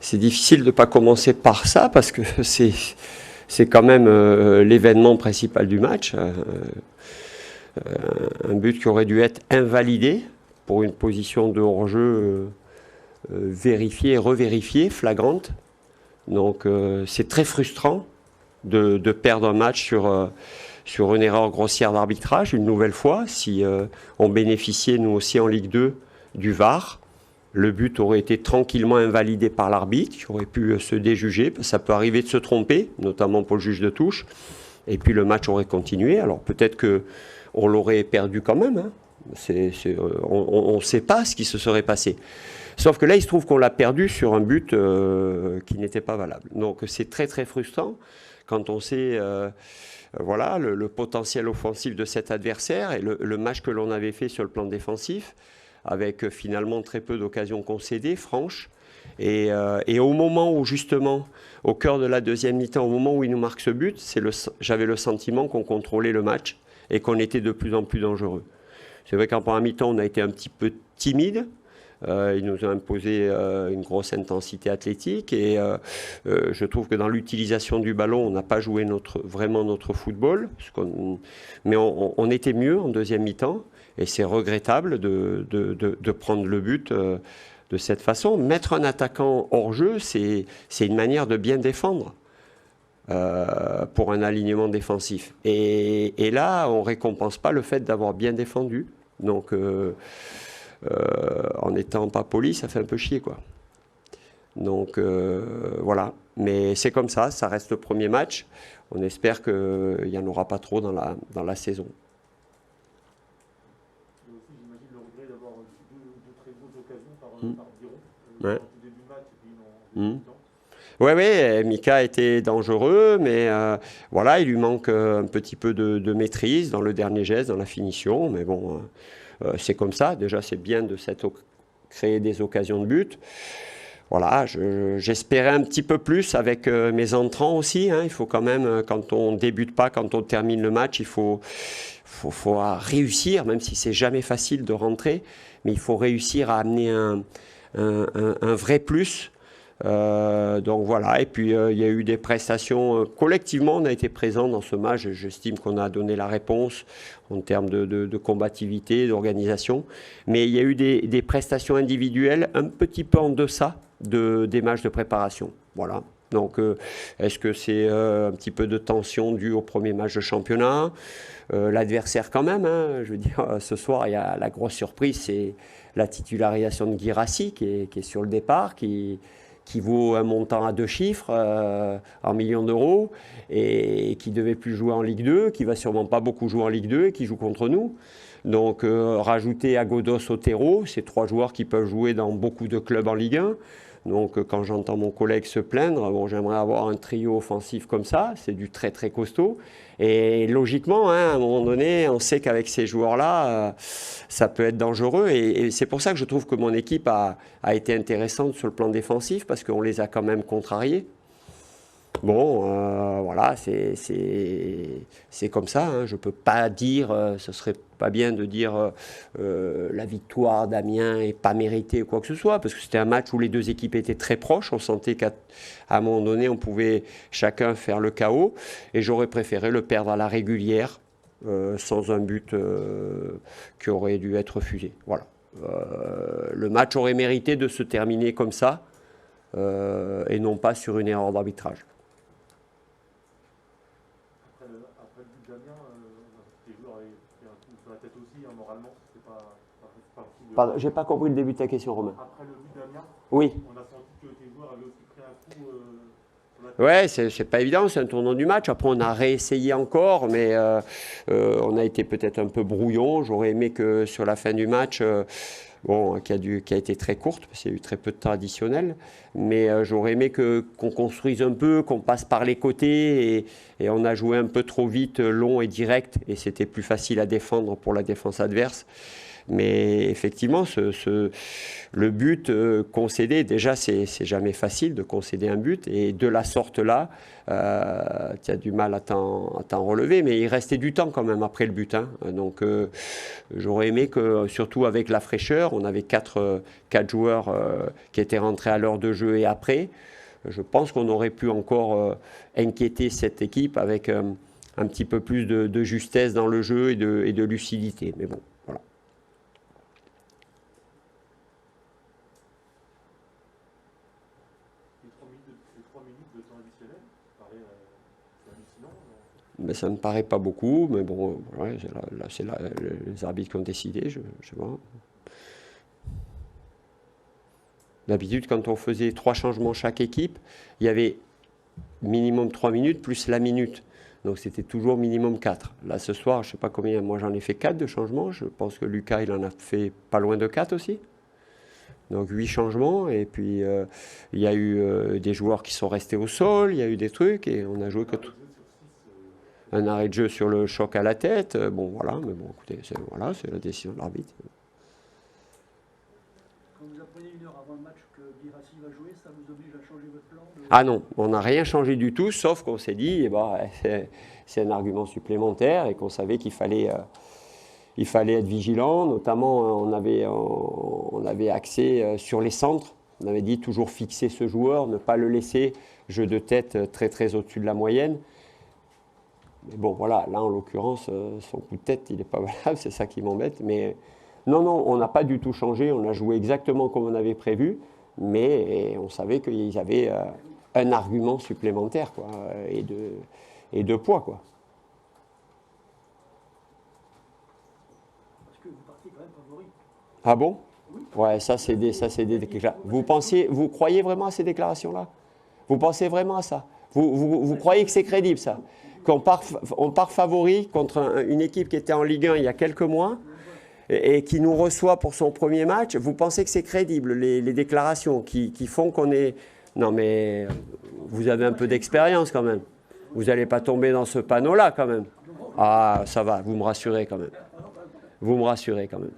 c'est difficile de ne pas commencer par ça parce que c'est quand même l'événement principal du match. Un but qui aurait dû être invalidé pour une position de hors-jeu vérifiée et revérifiée, flagrante. Donc c'est très frustrant de perdre un match sur une erreur grossière d'arbitrage, une nouvelle fois. Si on bénéficiait, nous aussi, en Ligue 2, du VAR, le but aurait été tranquillement invalidé par l'arbitre, qui aurait pu se déjuger. Ça peut arriver de se tromper, notamment pour le juge de touche. Et puis le match aurait continué. Alors peut-être qu'on l'aurait perdu quand même. Hein. On ne sait pas ce qui se serait passé. Sauf que là, il se trouve qu'on l'a perdu sur un but qui n'était pas valable. Donc c'est très très frustrant quand on sait voilà, le potentiel offensif de cet adversaire et le match que l'on avait fait sur le plan défensif, avec finalement très peu d'occasions concédées, franches. Et au moment où justement, au cœur de la deuxième mi-temps, au moment où il nous marque ce but, j'avais le sentiment qu'on contrôlait le match et qu'on était de plus en plus dangereux. C'est vrai qu'en première mi-temps, on a été un petit peu timide. Il nous a imposé une grosse intensité athlétique et je trouve que dans l'utilisation du ballon, on n'a pas joué vraiment notre football. Mais on était mieux en deuxième mi-temps et c'est regrettable de prendre le but de cette façon. Mettre un attaquant hors jeu, c'est une manière de bien défendre. Pour un alignement défensif. Et là, on ne récompense pas le fait d'avoir bien défendu. Donc, en n'étant pas poli, ça fait un peu chier, quoi. Donc, voilà. Mais c'est comme ça reste le premier match. On espère qu'il n'y en aura pas trop dans la saison. Il y a aussi, j'imagine, le regret d'avoir deux très grosses occasions par Biron. Ouais. Au début du match et puis en début de temps. Oui, Mika était dangereux, mais voilà, il lui manque un petit peu de maîtrise dans le dernier geste, dans la finition. Mais bon, c'est comme ça. Déjà, c'est bien de créer des occasions de but. Voilà, j'espérais un petit peu plus avec mes entrants aussi. Hein. Il faut quand même, quand on ne débute pas, quand on termine le match, il faut réussir, même si c'est jamais facile de rentrer, mais il faut réussir à amener un vrai plus. Donc voilà, et puis il y a eu des prestations, collectivement on a été présents dans ce match, j'estime qu'on a donné la réponse en termes de combativité, d'organisation, mais il y a eu des prestations individuelles un petit peu en deçà des matchs de préparation, voilà. Donc est-ce que c'est un petit peu de tension due au premier match de championnat, l'adversaire quand même, hein, je veux dire, ce soir il y a la grosse surprise, c'est la titularisation de Guirassy qui est sur le départ, qui vaut un montant à 2 chiffres en millions d'euros et qui ne devait plus jouer en Ligue 2, qui ne va sûrement pas beaucoup jouer en Ligue 2 et qui joue contre nous. Donc rajouter Agodos, Otero, c'est 3 joueurs qui peuvent jouer dans beaucoup de clubs en Ligue 1. Donc quand j'entends mon collègue se plaindre, bon, j'aimerais avoir un trio offensif comme ça, c'est du très très costaud. Et logiquement, hein, à un moment donné, on sait qu'avec ces joueurs-là, ça peut être dangereux. Et c'est pour ça que je trouve que mon équipe a été intéressante sur le plan défensif, parce qu'on les a quand même contrariés. Bon, voilà, c'est comme ça. Hein. Je ne peux pas dire, ce serait pas bien de dire la victoire d'Amiens n'est pas méritée ou quoi que ce soit, parce que c'était un match où les deux équipes étaient très proches. On sentait qu'à un moment donné, on pouvait chacun faire le chaos. Et j'aurais préféré le perdre à la régulière, sans un but qui aurait dû être refusé. Voilà. Le match aurait mérité de se terminer comme ça, et non pas sur une erreur d'arbitrage. Après le but d'Amiens, les joueurs avaient pris un coup sur la tête aussi, hein, moralement, c'était pas Pardon, j'ai pas compris le début de ta question, Romain. Après le but d'Amiens, oui. On a senti que tes joueurs avaient aussi pris un coup sur la tête. Ouais, c'est pas évident, c'est un tournant du match. Après, on a réessayé encore, mais on a été peut-être un peu brouillon. J'aurais aimé que sur la fin du match, qui a été très courte, parce qu'il y a eu très peu de temps additionnel, mais j'aurais aimé qu'on construise un peu, qu'on passe par les côtés, et on a joué un peu trop vite, long et direct, et c'était plus facile à défendre pour la défense adverse. Mais effectivement, le but concédé, déjà, c'est jamais facile de concéder un but. Et de la sorte-là, tu as du mal à t'en relever. Mais il restait du temps quand même après le but. Hein. Donc, j'aurais aimé que, surtout avec la fraîcheur, on avait quatre joueurs qui étaient rentrés à l'heure de jeu et après. Je pense qu'on aurait pu encore inquiéter cette équipe avec un petit peu plus de justesse dans le jeu et de lucidité. Mais bon, voilà. Les 3 minutes de temps additionnel, ça paraît hallucinant. Mais ça ne me paraît pas beaucoup, mais bon, ouais, là, c'est les arbitres qui ont décidé, je sais pas. D'habitude, quand on faisait 3 changements chaque équipe, il y avait minimum 3 minutes plus la minute. Donc c'était toujours minimum 4. Là, ce soir, je ne sais pas combien, moi j'en ai fait 4 de changements. Je pense que Lucas, il en a fait pas loin de 4 aussi. Donc 8 changements. Et puis, il y a eu des joueurs qui sont restés au sol, il y a eu des trucs, et on a joué que un arrêt de jeu sur le choc à la tête. Bon, voilà, mais bon, écoutez, c'est la décision de l'arbitre. Quand vous apprenez une heure avant le match que Guirassy va jouer, ça vous oblige à changer votre plan Ah non, on n'a rien changé du tout, sauf qu'on s'est dit, c'est un argument supplémentaire et qu'on savait qu'il fallait être vigilant. Notamment, on avait axé sur les centres. On avait dit toujours fixer ce joueur, ne pas le laisser jeu de tête très très au-dessus de la moyenne. Mais bon, voilà, là en l'occurrence, son coup de tête, il n'est pas valable, c'est ça qui m'embête. Mais non, on n'a pas du tout changé, on a joué exactement comme on avait prévu, mais on savait qu'ils avaient un argument supplémentaire, quoi, et de poids, quoi. Parce que vous partiez quand même favori. Ah bon? Ouais, ça c'est des déclarations. Vous croyez vraiment à ces déclarations-là? Vous pensez vraiment à ça? Vous croyez que c'est crédible, ça? On part favori contre une équipe qui était en Ligue 1 il y a quelques mois et qui nous reçoit pour son premier match. Vous pensez que c'est crédible, les déclarations qui font qu'on est... Non mais vous avez un peu d'expérience quand même. Vous n'allez pas tomber dans ce panneau-là quand même. Ah, ça va, vous me rassurez quand même. Vous me rassurez quand même.